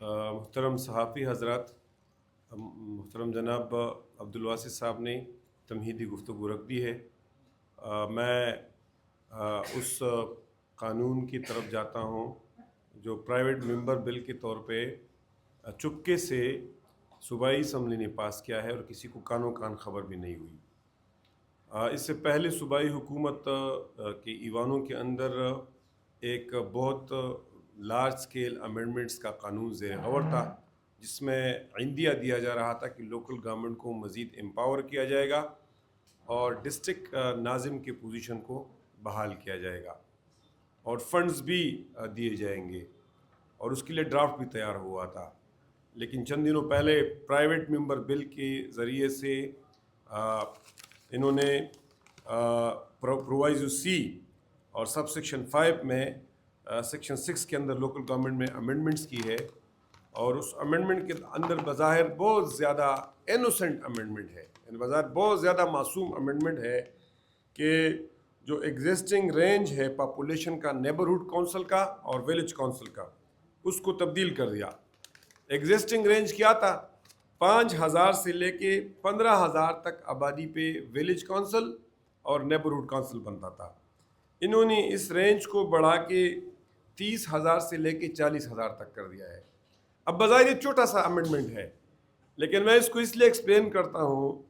محترم صحافی حضرات، محترم جناب عبدالواسی صاحب نے تمہیدی گفتگو رکھ دی ہے۔ میں اس قانون کی طرف جاتا ہوں جو پرائیویٹ ممبر بل کے طور پہ چپکے سے صوبائی اسمبلی نے پاس کیا ہے اور کسی کو کانوں کان خبر بھی نہیں ہوئی۔ اس سے پہلے صوبائی حکومت کے ایوانوں کے اندر ایک بہت لارج سکیل امینڈمنٹس کا قانون زیر غور تھا، جس میں عندیہ دیا جا رہا تھا کہ لوکل گورنمنٹ کو مزید امپاور کیا جائے گا اور ڈسٹرکٹ ناظم کے پوزیشن کو بحال کیا جائے گا اور فنڈز بھی دیے جائیں گے، اور اس کے لیے ڈرافٹ بھی تیار ہوا تھا۔ لیکن چند دنوں پہلے پرائیویٹ ممبر بل کے ذریعے سے انہوں نے پرووائزو سی اور سب سیکشن 5 میں سیکشن 6 کے اندر لوکل گورنمنٹ میں امینڈمنٹس کی ہے، اور اس امینڈمنٹ کے اندر بظاہر بہت زیادہ انوسنٹ امینڈمنٹ ہے، یعنی بظاہر بہت زیادہ معصوم امینڈمنٹ ہے کہ جو ایگزسٹنگ رینج ہے پاپولیشن کا نیبرہڈ کونسل کا اور ویلیج کونسل کا، اس کو تبدیل کر دیا۔ ایگزسٹنگ رینج کیا تھا؟ 5,000 سے لے کے 15,000 تک آبادی پہ ویلیج کونسل اور نیبرہڈ کونسل بنتا تھا۔ انہوں نے اس رینج کو بڑھا کے 30,000 سے لے کے 40,000 تک کر دیا ہے۔ اب بظاہر یہ چھوٹا سا امینڈمنٹ ہے، لیکن میں اس کو اس لیے ایکسپلین کرتا ہوں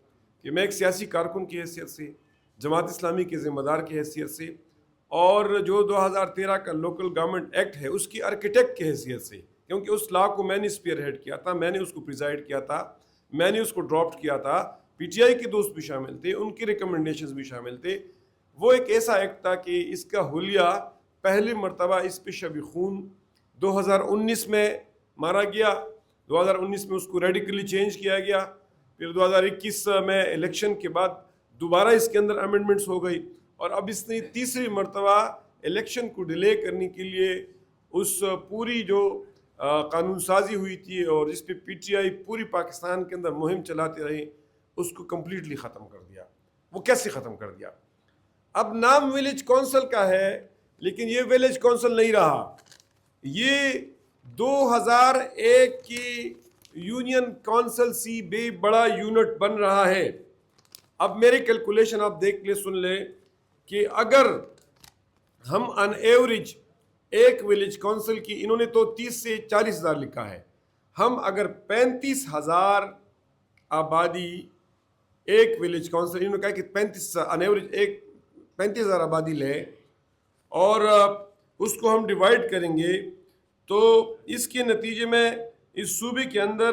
کہ میں ایک سیاسی کارکن کی حیثیت سے، جماعت اسلامی کے ذمہ دار کی حیثیت سے، اور جو 2013 کا لوکل گورنمنٹ ایکٹ ہے اس کی آرکیٹیکٹ کی حیثیت سے، کیونکہ اس لا کو میں نے اسپیئر ہیڈ کیا تھا، میں نے اس کو پریزائڈ کیا تھا، میں نے اس کو ڈرافٹ کیا تھا، پی ٹی آئی کے دوست بھی شامل تھے، ان کی ریکمنڈیشنز بھی شامل تھے۔ وہ ایک ایسا ایکٹ تھا کہ اس کا حلیہ پہلی مرتبہ اس پہ شب خون 2019 میں مارا گیا، 2019 میں اس کو ریڈیکلی چینج کیا گیا، پھر 2021 میں الیکشن کے بعد دوبارہ اس کے اندر امینڈمنٹس ہو گئی، اور اب اس نے تیسری مرتبہ الیکشن کو ڈیلے کرنے کے لیے اس پوری جو قانون سازی ہوئی تھی اور جس پہ پی ٹی آئی پوری پاکستان کے اندر مہم چلاتے رہے، اس کو کمپلیٹلی ختم کر دیا۔ وہ کیسے ختم کر دیا؟ اب نام ویلیج کونسل کا ہے، لیکن یہ ویلیج کونسل نہیں رہا، یہ 2001 کی یونین کونسل سی بے بڑا یونٹ بن رہا ہے۔ اب میری کیلکولیشن آپ دیکھ لیں، سن لیں کہ اگر ہم ان ایوریج ایک ویلیج کونسل کی، انہوں نے تو 30 سے 40,000 لکھا ہے، ہم اگر 35,000 آبادی ایک ویلیج کونسل، انہوں نے کہا کہ 35 ان ایوریج ایک 35,000 آبادی لیں اور اس کو ہم ڈیوائڈ کریں گے، تو اس کے نتیجے میں اس صوبے کے اندر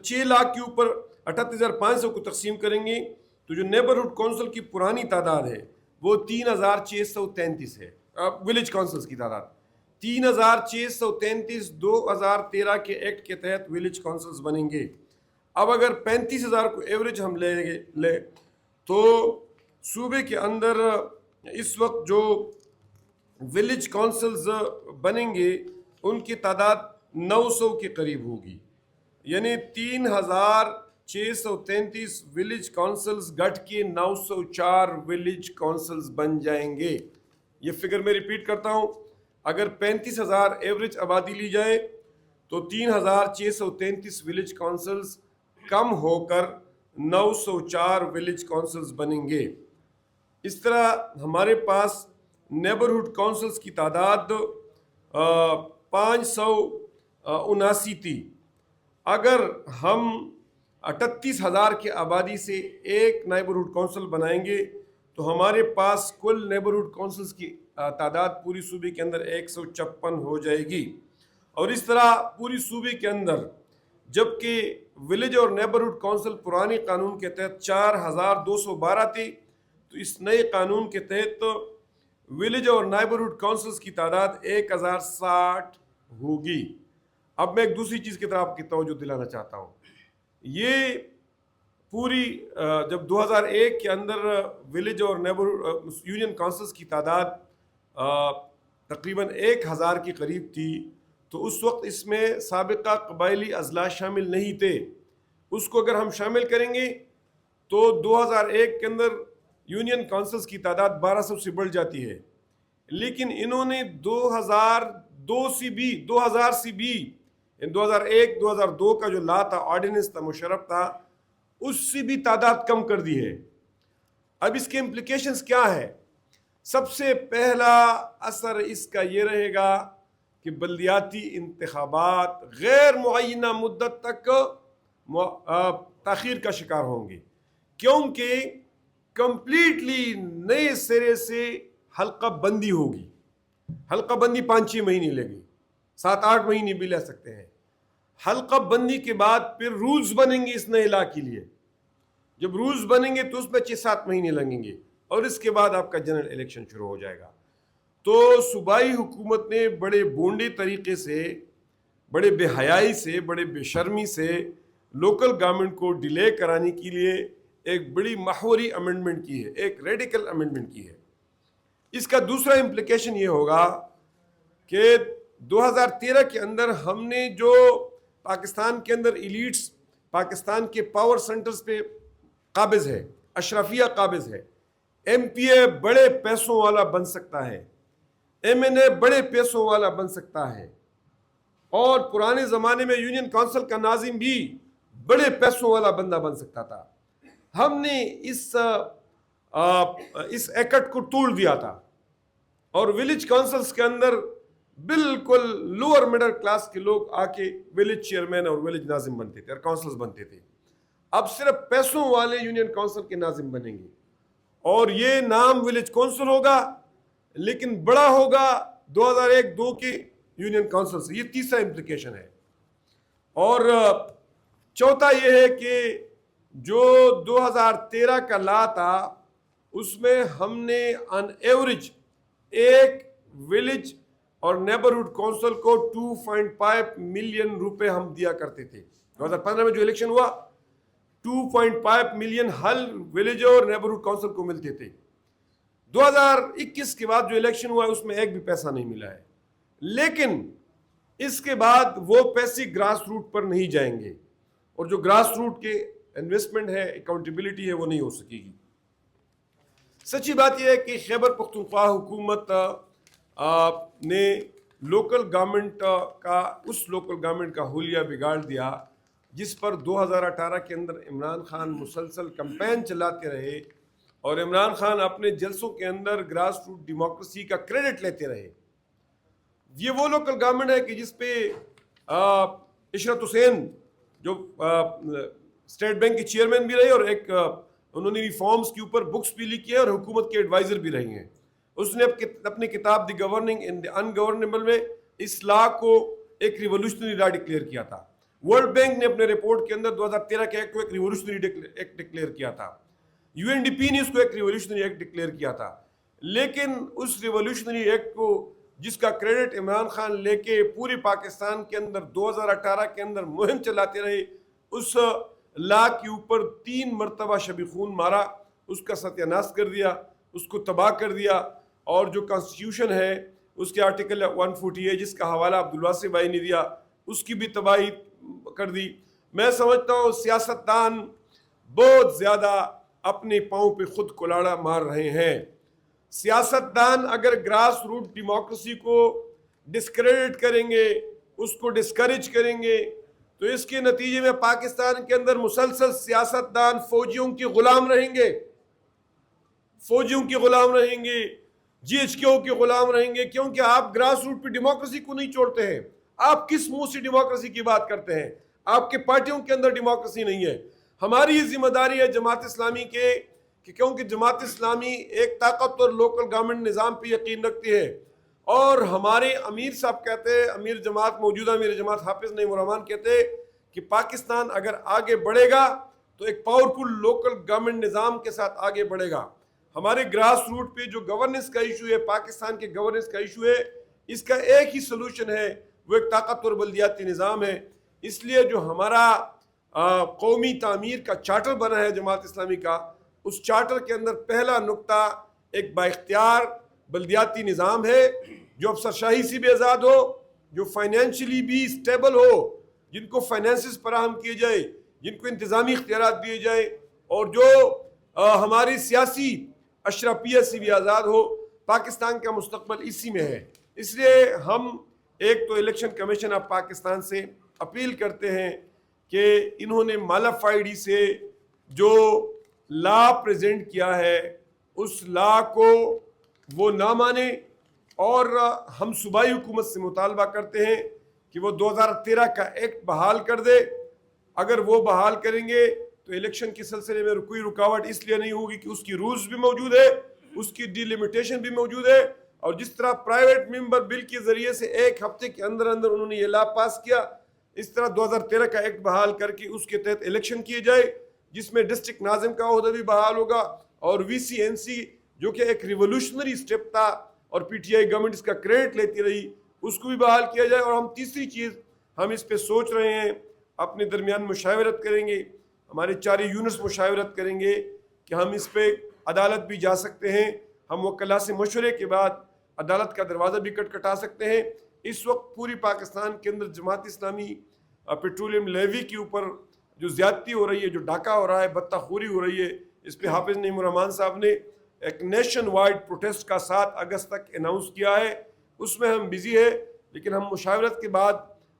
6 لاکھ کے اوپر 38,500 کو تقسیم کریں گے تو جو نیبرہڈ کونسل کی پرانی تعداد ہے وہ 3,633 ہے، ویلیج کونسلز کی تعداد 3,633 2013 کے ایکٹ کے تحت ویلیج کونسلز بنیں گے۔ اب اگر 35,000 کو ایوریج ہم لے تو صوبے کے اندر اس وقت جو ویلیج کونسلز بنیں گے ان کی تعداد 900 کے قریب ہوگی، یعنی 3,633 ویلیج کونسلز گھٹ کے 904 ویلیج کونسلز بن جائیں گے۔ یہ فگر میں ریپیٹ کرتا ہوں، اگر 35,000 ایوریج آبادی لی جائے تو 3,633 ویلیج کونسلز کم ہو کر 904 ویلیج کونسلز بنیں گے۔ اس طرح ہمارے پاس نیبرہڈ کونسلز کی تعداد 579 تھی۔ اگر ہم 38,000 کی آبادی سے ایک نیبرہڈ کونسل بنائیں گے تو ہمارے پاس کل نیبرہڈ کونسلز کی تعداد پوری صوبے کے اندر 156 ہو جائے گی، اور اس طرح پوری صوبے کے اندر جبکہ ولیج اور نیبرہڈ کونسل پرانے قانون کے تحت 4,212 تھے، تو اس نئے قانون کے تحت ولیج اور نیبرہڈ کونسلز کی تعداد 1,060 ہوگی۔ اب میں ایک دوسری چیز کی طرف آپ کی توجہ دلانا چاہتا ہوں یہ پوری جب 2001 کے اندر ولیج اور نیبرہڈ یونین کونسلز کی تعداد تقریباً 1000 کے قریب تھی، تو اس وقت اس میں سابقہ قبائلی اضلاع شامل نہیں تھے. اس کو اگر ہم شامل کریں گے تو 2001 کے اندر یونین کونسلز کی تعداد 1200 سے بڑھ جاتی ہے. لیکن انہوں نے 2002 سے بھی 2001-2002 کا جو لا تھا، آرڈیننس تھا، مشرف تھا، اس سے بھی تعداد کم کر دی ہے. اب اس کے امپلیکیشنز کیا ہے؟ سب سے پہلا اثر اس کا یہ رہے گا کہ بلدیاتی انتخابات غیر معینہ مدت تک تاخیر کا شکار ہوں گے، کیونکہ کمپلیٹلی نئے سرے سے حلقہ بندی ہوگی. حلقہ بندی 5-6 مہینے لگے، 7-8 مہینے بھی لے سکتے ہیں. حلقہ بندی کے بعد پھر رولز بنیں گے اس نئے لا کے لیے. جب رولز بنیں گے تو اس میں 6-7 مہینے لگیں گے، اور اس کے بعد آپ کا جنرل الیکشن شروع ہو جائے گا. تو صوبائی حکومت نے بڑے بونڈے طریقے سے، بڑے بے حیائی سے، بڑے بے شرمی سے لوکل گورنمنٹ کو ڈیلے کرانے کے لیے ایک بڑی محوری امنڈمنٹ کی ہے، ایک ریڈیکل امنڈمنٹ کی ہے. اس کا دوسرا امپلیکیشن یہ ہوگا کہ 2013 کے اندر ہم نے جو پاکستان کے اندر ایلیٹس، پاکستان کے پاور سینٹرز پہ قابض ہے، اشرافیہ قابض ہے. ایم پی اے بڑے پیسوں والا بن سکتا ہے، ایم این اے بڑے پیسوں والا بن سکتا ہے، اور پرانے زمانے میں یونین کونسل کا ناظم بھی بڑے پیسوں والا بندہ بن سکتا تھا. ہم نے اس ایکٹ کو توڑ دیا تھا، اور ولیج کونسلز کے اندر بالکل لوور مڈل کلاس کے لوگ آ کے ولیج چیئرمین اور ولیج ناظم بنتے تھے اور کونسلز بنتے تھے. اب صرف پیسوں والے یونین کونسل کے ناظم بنیں گے، اور یہ نام ولیج کونسل ہوگا لیکن بڑا ہوگا 2001-2 کے یونین کونسل سے. یہ تیسرا امپلیکیشن ہے. اور چوتھا یہ ہے کہ جو 2013 کا لا تھا اس میں ہم نے آن ایوریج ایک ولیج اور نیبرہڈ کونسل کو 2.5 ملین روپے ہم دیا کرتے تھے. 2015 میں جو الیکشن ہوا 2.5 ملین ہر ولیج اور نیبرہڈ کونسل کو ملتے تھے. 2021 کے بعد جو الیکشن ہوا ہے اس میں ایک بھی پیسہ نہیں ملا ہے. لیکن اس کے بعد وہ پیسے گراس روٹ پر نہیں جائیں گے، اور جو گراس روٹ کے انویسٹمنٹ ہے، اکاؤنٹیبلٹی ہے، وہ نہیں ہو سکے گی. سچی بات یہ ہے کہ خیبر پختونخوا حکومت نے لوکل گورنمنٹ کا حلیہ بگاڑ دیا، جس پر 2018 کے اندر عمران خان مسلسل کمپین چلاتے رہے، اور عمران خان اپنے جلسوں کے اندر گراس روٹ ڈیموکریسی کا کریڈٹ لیتے رہے. یہ وہ لوکل گورنمنٹ ہے کہ جس پہ عشرت حسین جو اسٹیٹ بینک کی چیئرمین بھی رہی، اور ایک انہوں نے ریفارمز کے اوپر بکس بھی لکھی ہے اور حکومت کے ایڈوائزر بھی رہی ہیں. اس نے اپنی کتاب دی گورننگ ان دی انگورنیبل میں اس لا کو ایک ریولوشنری لا ڈکلیئر کیا تھا. ورلڈ بینک نے اپنے رپورٹ کے اندر 2013 کے ایکٹ کو ایک ریولوشنری ایکٹ ڈکلیئر کیا تھا. یو این ڈی پی نے اس کو ایک ریولوشنری ایکٹ ڈکلیئر کیا تھا. لیکن اس ریولوشنری ایکٹ کو، جس کا کریڈٹ عمران خان لے کے پورے پاکستان کے اندر 2018 کے اندر مہم چلاتے رہے، اس لا کے اوپر 3 مرتبہ شب خون مارا، اس کا ستیہ ناش کر دیا، اس کو تباہ کر دیا. اور جو کانسٹیٹیوشن ہے اس کے آرٹیکل 148 جس کا حوالہ عبدالواسع بھائی نے دیا، اس کی بھی تباہی کر دی. میں سمجھتا ہوں سیاستدان بہت زیادہ اپنے پاؤں پہ خود کلاڑا مار رہے ہیں. سیاستدان اگر گراس روٹ ڈیموکریسی کو ڈسکریڈٹ کریں گے، اس کو ڈسکریج کریں گے، تو اس کے نتیجے میں پاکستان کے اندر مسلسل سیاستدان فوجیوں کے غلام رہیں گے، فوجیوں کے غلام رہیں گے، جی ایچ کیو کے غلام رہیں گے. کیونکہ آپ گراس روٹ پہ ڈیموکریسی کو نہیں چھوڑتے ہیں. آپ کس منہ سے ڈیموکریسی کی بات کرتے ہیں؟ آپ کے پارٹیوں کے اندر ڈیموکریسی نہیں ہے. ہماری یہ ذمہ داری ہے جماعت اسلامی کے، کہ کیونکہ جماعت اسلامی ایک طاقتور لوکل گورنمنٹ نظام پہ یقین رکھتی ہے، اور ہمارے امیر صاحب کہتے ہیں، امیر جماعت موجودہ امیر جماعت حافظ نعیم الرحمان کہتے ہیں کہ پاکستان اگر آگے بڑھے گا تو ایک پاورفل لوکل گورنمنٹ نظام کے ساتھ آگے بڑھے گا. ہمارے گراس روٹ پہ جو گورننس کا ایشو ہے، پاکستان کے گورننس کا ایشو ہے، اس کا ایک ہی سلوشن ہے، وہ ایک طاقتور بلدیاتی نظام ہے. اس لیے جو ہمارا قومی تعمیر کا چارٹر بنا ہے جماعت اسلامی کا، اس چارٹر کے اندر پہلا نقطہ ایک بااختیار بلدیاتی نظام ہے جو افسرشاہی سے بھی آزاد ہو، جو فائنینشلی بھی اسٹیبل ہو، جن کو فائنینسز فراہم کیے جائے، جن کو انتظامی اختیارات دیے جائے، اور جو ہماری سیاسی اشرافیت سے بھی آزاد ہو۔ پاکستان کا مستقبل اسی میں ہے۔ اس لیے ہم ایک تو الیکشن کمیشن آف پاکستان سے اپیل کرتے ہیں کہ انہوں نے مالافائڈی سے جو لا پریزنٹ کیا ہے اس لا کو وہ نہ مانے، اور ہم صوبائی حکومت سے مطالبہ کرتے ہیں کہ وہ 2013 کا ایکٹ بحال کر دے۔ اگر وہ بحال کریں گے تو الیکشن کے سلسلے میں کوئی رکاوٹ اس لیے نہیں ہوگی کہ اس کی رولز بھی موجود ہے، اس کی ڈیلیمیٹیشن بھی موجود ہے، اور جس طرح پرائیویٹ ممبر بل کے ذریعے سے ایک ہفتے کے اندر اندر انہوں نے یہ لا پاس کیا، اس طرح 2013 کا ایکٹ بحال کر کے اس کے تحت الیکشن کیے جائے، جس میں ڈسٹرکٹ ناظم کا عہدہ بھی بحال ہوگا، اور وی سی این سی جو کہ ایک ریولوشنری سٹیپ تھا اور پی ٹی آئی گورنمنٹ اس کا کریڈٹ لیتی رہی، اس کو بھی بحال کیا جائے۔ اور ہم تیسری چیز ہم اس پہ سوچ رہے ہیں، اپنے درمیان مشاورت کریں گے، ہمارے چارے یونٹس مشاورت کریں گے کہ ہم اس پہ عدالت بھی جا سکتے ہیں، ہم وکلاء سے مشورے کے بعد عدالت کا دروازہ بھی کٹکھٹا سکتے ہیں۔ اس وقت پوری پاکستان کے اندر جماعت اسلامی پیٹرولیم لیوی کے اوپر جو زیادتی ہو رہی ہے، جو ڈاکہ ہو رہا ہے، بدتخوری ہو رہی ہے، اس پہ حافظ نعیم الرحمان صاحب نے ایک نیشن وائڈ پروٹیسٹ کا 7 اگست تک اناؤنس کیا ہے۔ اس میں ہم بزی ہے، لیکن ہم مشاورت کے بعد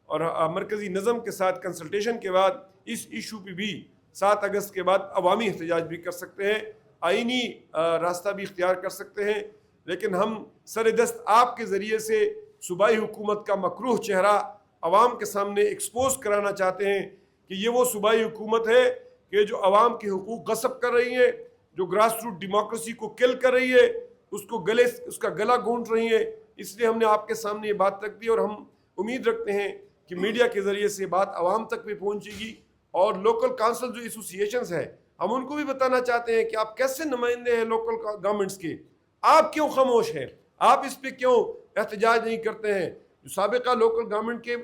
اور مرکزی نظم کے ساتھ کنسلٹیشن کے بعد اس ایشو پہ بھی 7 اگست کے بعد عوامی احتجاج بھی کر سکتے ہیں، آئینی راستہ بھی اختیار کر سکتے ہیں۔ لیکن ہم سر دست آپ کے ذریعے سے صوبائی حکومت کا مکروہ چہرہ عوام کے سامنے ایکسپوز کرانا چاہتے ہیں کہ یہ وہ صوبائی حکومت ہے کہ جو عوام کے حقوق غصب کر رہی ہے، جو گراس روٹ ڈیموکریسی کو کل کر رہی ہے، اس کا گلا گھونٹ رہی ہے۔ اس لیے ہم نے آپ کے سامنے یہ بات رکھ دی، اور ہم امید رکھتے ہیں کہ میڈیا کے ذریعے سے بات عوام تک بھی پہنچے گی، اور لوکل کانسل جو ایسوسیشنز ہیں ہم ان کو بھی بتانا چاہتے ہیں کہ آپ کیسے نمائندے ہیں لوکل گورنمنٹس کے، آپ کیوں خاموش ہیں، آپ اس پہ کیوں احتجاج نہیں کرتے ہیں، جو سابقہ لوکل گورنمنٹ کے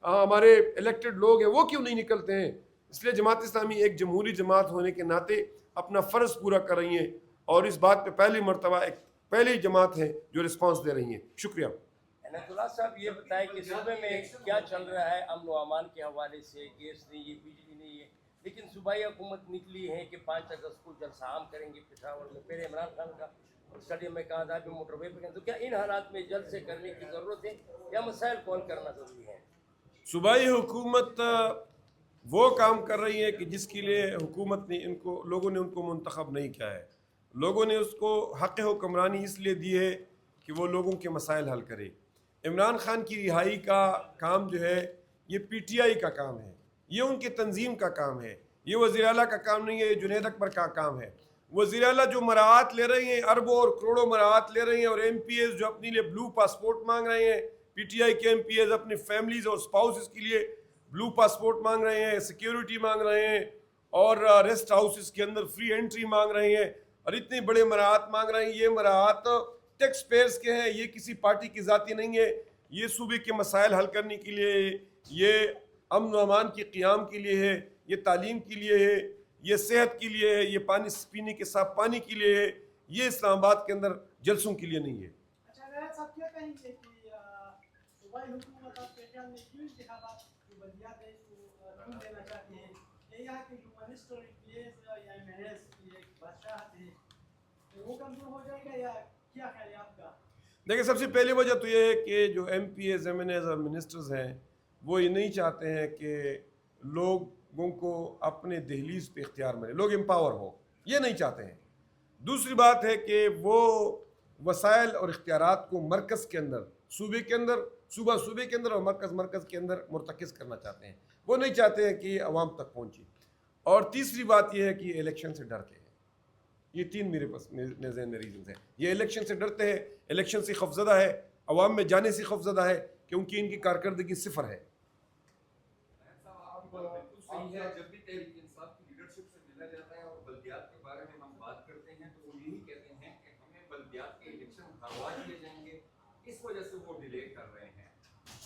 ہمارے الیکٹڈ لوگ ہیں وہ کیوں نہیں نکلتے ہیں۔ اس لیے جماعت اسلامی ایک جمہوری جماعت ہونے کے ناطے اپنا فرض پورا کر رہی ہیں، اور اس بات پہ پہلی مرتبہ ایک پہلی جماعت ہے جو رسپانس دے رہی ہیں۔ شکریہ۔ عنایت اللہ صاحب یہ بتائیں کہ صوبے میں کیا چل رہا ہے امن و امان کے حوالے سے؟ گیس نہیں ہے، بجلی نہیں ہے، لیکن صوبائی حکومت نکلی ہے کہ 5 اگست کو جلسہ عام کریں گے پشاور میں، پہلے عمران خان کا اسٹیڈیم میں کہا تھا کہ موٹر وے پہ، تو کیا ان حالات میں جلسے کرنے کی ضرورت ہے یا مسائل کو حل کرنا ضروری ہے؟ صوبائی حکومت وہ کام کر رہی ہے کہ جس کے لیے حکومت نے لوگوں نے ان کو منتخب نہیں کیا ہے۔ لوگوں نے اس کو حق حکمرانی اس لیے دی ہے کہ وہ لوگوں کے مسائل حل کرے۔ عمران خان کی رہائی کا کام جو ہے یہ پی ٹی آئی کا کام ہے، یہ ان کی تنظیم کا کام ہے، یہ وزیر اعلیٰ کا کام نہیں ہے، یہ جنید اکبر کا کام ہے۔ وزیر اعلیٰ جو مراعات لے رہے ہیں، اربوں اور کروڑوں مراعات لے رہے ہیں، اور ایم پی ایز جو اپنے لیے بلو پاسپورٹ مانگ رہے ہیں، پی ٹی آئی کے ایم پی ایز اپنی فیملیز اور اسپاؤسز کے لیے بلو پاسپورٹ مانگ رہے ہیں، سیکیورٹی مانگ رہے ہیں، اور ریسٹ ہاؤسز کے اندر فری انٹری مانگ رہے ہیں، اور اتنے بڑے مراعات مانگ رہے ہیں۔ یہ مراعات ٹیکس پیئرز کے ہیں، یہ کسی پارٹی کی ذاتی نہیں ہے، یہ صوبے کے مسائل حل کرنے کے لیے، یہ امن و امان کے قیام کے لیے ہے، یہ تعلیم کے لیے ہے، یہ صحت کے لیے ہے، یہ پانی پینے کے صاف پانی کے لیے ہے، یہ اسلام آباد کے اندر جلسوں کے لیے نہیں ہے۔ اچھا عنایت صاحب کیا کہیں گے کہ صوبائی حکومت آپ کے خیال میں کیوں انتخابات جو بلدیات ہیں اس کو کیوں دینا چاہتی ہے؟ یہ یہاں کے جو منسٹر ایم پی ایز یا ایم ایل ایز کی ایک بادشاہت ہے وہ کمزور ہو جائے گا، یا کیا خیال ہے آپ کا؟ دیکھیں، سب سے پہلی وجہ تو یہ ہے کہ جو MPs, MNAs اور منسٹرز ہیں وہ یہ نہیں چاہتے ہیں کہ لوگوں کو اپنے دہلیز پہ اختیار ملے، لوگ امپاور ہو، یہ نہیں چاہتے ہیں۔ دوسری بات ہے کہ وہ وسائل اور اختیارات کو مرکز کے اندر، صوبے کے اندر، صوبے کے اندر اور مرکز کے اندر مرتکز کرنا چاہتے ہیں، وہ نہیں چاہتے ہیں کہ یہ عوام تک پہنچے۔ اور تیسری بات یہ ہے کہ یہ الیکشن سے ڈرتے ہیں۔ یہ 3 میرے پاس میرے ذہن میں ریزنز ہیں۔ یہ الیکشن سے ڈرتے ہیں، الیکشن سے خوفزدہ ہے، عوام میں جانے سے خوفزدہ ہے، کیونکہ ان کی کارکردگی صفر ہے۔ بالکل صحیح ہے، جب بھی تحریک انصاف کی لیڈرشپ سے ملا جاتا ہے اور بلدیات کے بارے میں ہم بات کرتے ہیں تو وہ یہی کہتے ہیں کہ ہمیں بلدیات کے الیکشن کروا دیے جائیں گے، اس وجہ سے وہ ڈیلے کر رہے ہیں۔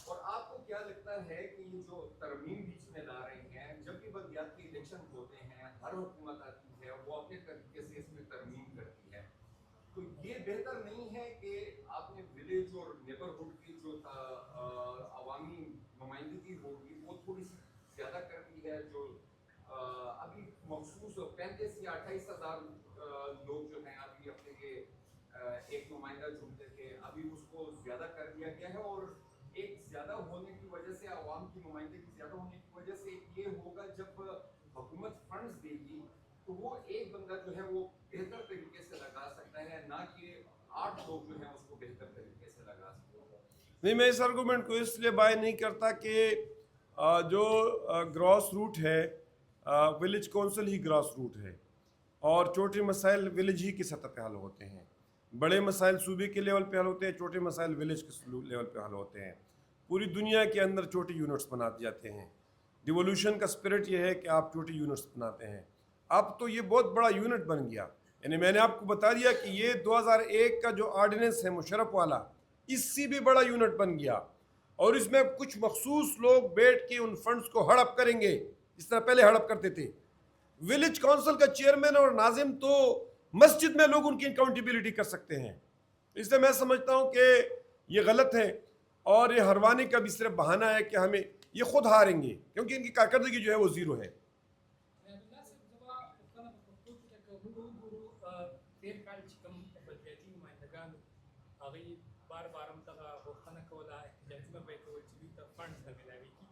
اور آپ کو کیا لگتا ہے کہ یہ جو ترمیم بیچ میں لا رہے ہیں، جب بھی بلدیات تھوڑی سی زیادہ کر دی ہے. جو ابھی مخصوص 35 یا 28 ہزار لوگ جو ہیں ابھی اپنے یہ ایک نمائندہ چنتے تھے, ابھی اس کو زیادہ کر دیا گیا ہے. اور ایک زیادہ ہونے کی وجہ سے, عوام کی نمائندگی زیادہ ہونے کی وجہ سے یہ ہوگا جب حکومت فنڈز دے گی تو وہ ایک بندہ جو ہے وہ بہتر طریقے سے لگا سکتا ہے, نہ کہ 8 لوگ جو ہیں اس کو بہتر طریقے سے لگا سکتے ہیں. نہیں, میں اس آرگومنٹ کو اس لیے بائی نہیں کرتا کہ جو گراس روٹ ہے, ولیج کونسل ہی گراس روٹ ہے, اور چھوٹے مسائل ولیج ہی کی سطح پہ حل ہوتے ہیں. بڑے مسائل صوبے کے لیول پہ حل ہوتے ہیں, چھوٹے مسائل ولیج کے لیول پہ حل ہوتے ہیں. پوری دنیا کے اندر چھوٹے یونٹس بناتے جاتے ہیں. ڈیولوشن کا اسپرٹ یہ ہے کہ آپ چھوٹے یونٹس بناتے ہیں. اب تو یہ بہت بڑا یونٹ بن گیا. یعنی میں نے آپ کو بتا دیا کہ یہ 2001 کا جو آرڈیننس ہے مشرف والا, اس سے بھی بڑا یونٹ بن گیا, اور اس میں کچھ مخصوص لوگ بیٹھ کے ان فنڈز کو ہڑپ کریں گے جس طرح پہلے ہڑپ کرتے تھے. ولیج کونسل کا چیئرمین اور ناظم تو مسجد میں لوگ ان کی اکاؤنٹیبلٹی کر سکتے ہیں. اس لیے میں سمجھتا ہوں کہ یہ غلط ہے, اور یہ ہروانے کا بھی صرف بہانہ ہے کہ ہمیں یہ خود ہاریں گے, کیونکہ ان کی کارکردگی جو ہے وہ زیرو ہے. بار بار هم دغه غوښتنه کوله احتجاجونه به یې کول چې دوی ته فنډز نه میلاویږي,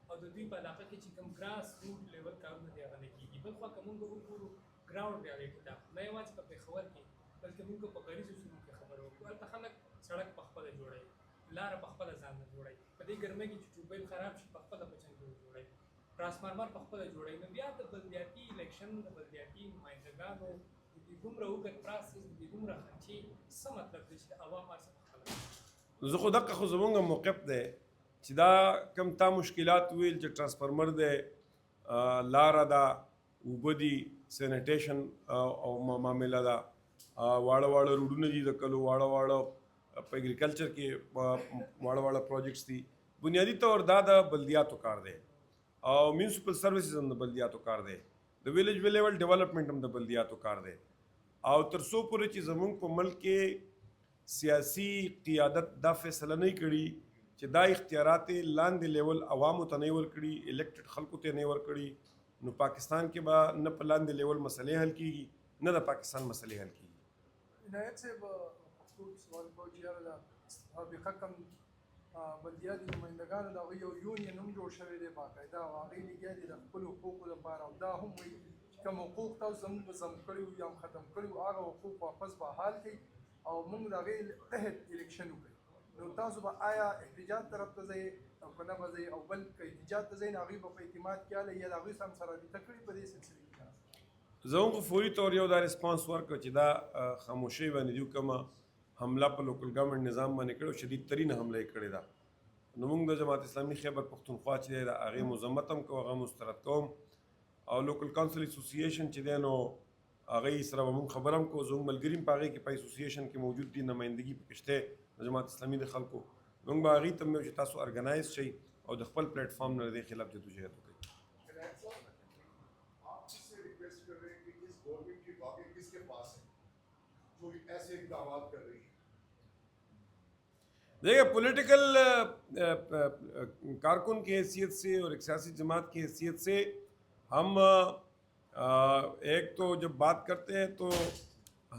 او د دوی په علاقه کې چې کوم ګراس روټ لیول کارونه دي هغه نه کېږي. بل خوا که موږ وګورو ګراوند ریالټي ده, نه یوازې په پېښور کې بلکې موږ په غریزو سیمو کې خبره وکړو. هلته خلک سړک په خپله جوړوي, لاره په خپله ځان نه جوړوي, په دې ګرمۍ کې چې ټیوبویل خراب شي په خپله په چنګ جوړوي, ټرانسفارمر په خپله جوړوي. نو بیا د بلدیاتي الیکشن د بلدیاتي نمایندګانو د دې دومره اوږد پروسس, د دې دومره خرچې څه مطلب دی چې د عوام هر څه زه خو دقه خو زمونږ موقف دی چې دا کم تا مشکلات ویل چې ټرانسفارمر دی, لاره ده, اوبه دي, سینیټیشن او معامله ده, واړه واړه روډونه دي د کلو, واړه په اګریکلچر کې واړه واړه پروجیکټس دي. بنیادی طور دا د بلدیاتو کار دی, او میونسپل سروسز هم د بلدیاتو کار دی, د ویلیج لیول ډیولپمنٹ هم د بلدیاتو کار دی. او تر څو پورې چې زمونږ په ملک کې سیاسی قیادت دا فیصله نه کړي چې دا اختیارات لاندې لیول عوامو ته نه ورکړي, الیکټډ خلکو ته نه ورکړي, نو پاکستان کې به نه په لاندې لیول مسئلې حل کیږي, نه د پاکستان مسئلې حل کیږي. عنایت صاحب خپل سوال کو چې یاره دا بېخه کم بلدیاتي نمایندګانو د هغوی یو یونین هم جوړ شوی دی باقاعده, او هغوی لګیا دي د خپلو حقوقو لپاره, او دا هم وایي چې کوم حقوق تاسو زموږ ضم کړي وو یا هم ختم کړي وو هغه حقوق واپس بحال کړي او موږ د هغې تحت الیکشن وکړي. نو تاسو به آیا احتجاج طرف ته ځئ او که نه به ځئ, او بل که احتجاج ته ځئ نو هغوی به په اعتماد کې هلئ یا د هغوی سره رابطه کړي په دې سلسله کې؟ زه هم فوري طور یو دا ریسپانس ورکړ چې دا خاموشي باندې دیو کومه حمله په لوکل ګورنمنټ نظام باندې کړو, شدید ترین حمله یې کړې ده. نو موږ د جماعت اسلامي خیبر پښتونخوا چې دی د هغې مذمت هم کوو, هغه مسترد کوم, او لوکل کونسل اسوسییشن چې دی نو هغې سره به موږ خبره هم کوو. زموږ ملګري هم په هغې کې په اسوسییشن کې موجود دي, نمایندګي پکې شته د جماعت اسلامي د خلکو. موږ به هغې ته هم چې تاسو ارګنایز شئ او د خپل پلیټ فارم نه د دې خلاف جدوجہد وکړئ. آپ سے ریکویسٹ کر رہے ہیں کہ اس گورنمنٹ کی واقعی کس کے پاس ہے جو ایسے اقدامات کر رہی ہے؟ دیکھیے, پولیٹیکل کارکن کی حیثیت سے اور ایک سیاسی جماعت کی حیثیت سے ہم ایک تو جب بات کرتے ہیں تو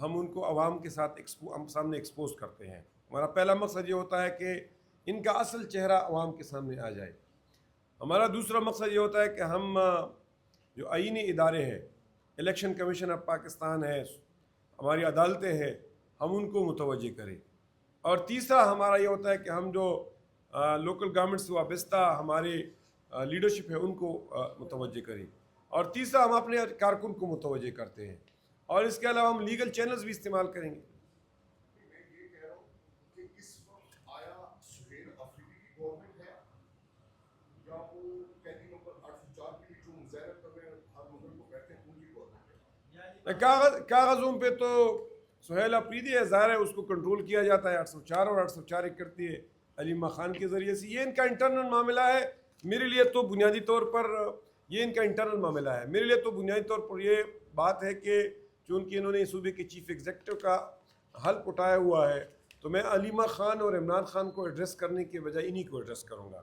ہم ان کو عوام کے ساتھ سامنے ایکسپوز کرتے ہیں. ہمارا پہلا مقصد یہ ہوتا ہے کہ ان کا اصل چہرہ عوام کے سامنے آ جائے. ہمارا دوسرا مقصد یہ ہوتا ہے کہ ہم جو آئینی ادارے ہیں, الیکشن کمیشن آف پاکستان ہے, ہماری عدالتیں ہیں, ہم ان کو متوجہ کریں. اور تیسرا ہمارا یہ ہوتا ہے کہ ہم جو لوکل گورنمنٹ سے وابستہ ہمارے لیڈرشپ ہے ان کو متوجہ کریں. اور تیسرا ہم اپنے کارکن کو متوجہ کرتے ہیں, اور اس کے علاوہ ہم لیگل چینلز بھی استعمال کریں گے. میں یہ کہہ رہا ہوں کہ اس وقت آیا سہیل افریدی کی گورنمنٹ ہے یا وہ قیدی نمبر 804 کی جو مظاہرہ کر رہے ہیں ہر ملک کو بیٹھے ہیں ان کی گورنمنٹ ہے؟ کاغذوں پہ تو سہیل افریدی ہے, ظاہر ہے اس کو کنٹرول کیا جاتا ہے 804 اور 804 ایک کرتی ہے علیمہ خان کے ذریعے سے. یہ ان کا انٹرنل معاملہ ہے. میرے لیے تو بنیادی طور پر یہ ان کا انٹرنل معاملہ ہے. میرے لیے تو بنیادی طور پر یہ بات ہے کہ چونکہ انہوں نے صوبے کے چیف ایگزیکٹو کا حلف اٹھایا ہوا ہے, تو میں علیمہ خان اور عمران خان کو ایڈریس کرنے کے بجائے انہی کو ایڈریس کروں گا.